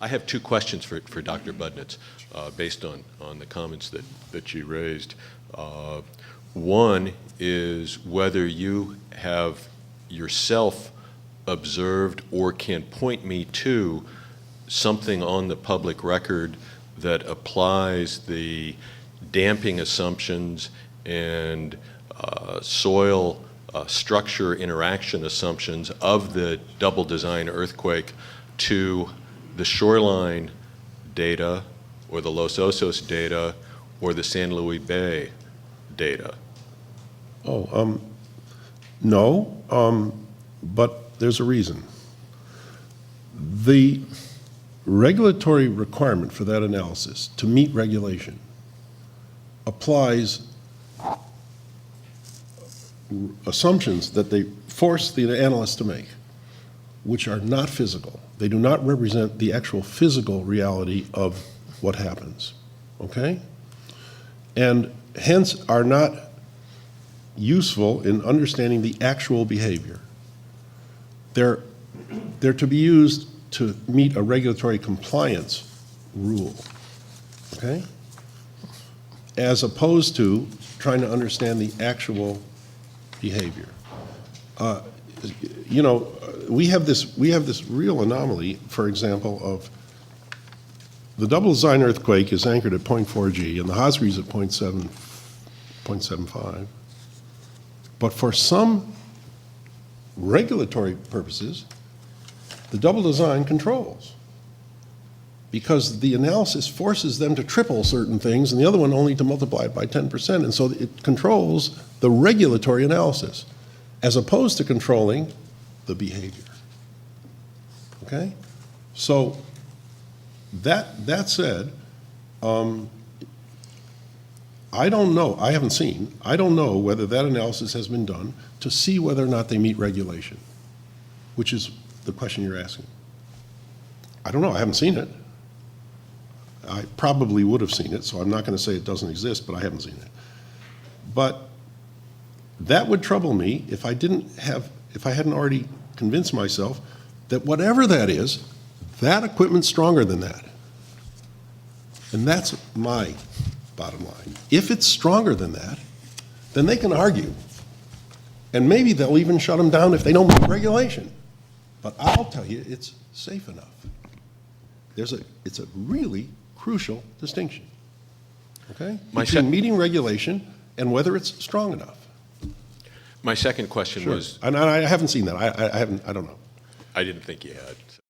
I have two questions for Dr. Budnitz based on the comments that you raised. One is whether you have yourself observed or can point me to something on the public record that applies the damping assumptions and soil structure interaction assumptions of the double design earthquake to the shoreline data or the Los Osos data or the San Luis Bay data? No, but there's a reason. The regulatory requirement for that analysis to meet regulation applies assumptions that they force the analyst to make, which are not physical. They do not represent the actual physical reality of what happens, okay? And hence are not useful in understanding the actual behavior. They're to be used to meet a regulatory compliance rule, okay? As opposed to trying to understand the actual behavior. You know, we have this real anomaly, for example, of the double design earthquake is anchored at 0.4 G and the Hosri is at 0.75. But for some regulatory purposes, the double design controls, because the analysis forces them to triple certain things and the other one only to multiply it by 10%. And so it controls the regulatory analysis as opposed to controlling the behavior. Okay? So that said, I don't know, I don't know whether that analysis has been done to see whether or not they meet regulation, which is the question you're asking. I don't know, I haven't seen it. I probably would have seen it, so I'm not going to say it doesn't exist, but I haven't seen it. But that would trouble me if I hadn't already convinced myself that whatever that is, that equipment's stronger than that. And that's my bottom line. If it's stronger than that, then they can argue. And maybe they'll even shut them down if they don't meet regulation. But I'll tell you, it's safe enough. It's a really crucial distinction, okay? Between meeting regulation and whether it's strong enough. My second question was... And I haven't seen that. I don't know. I didn't think you had. So.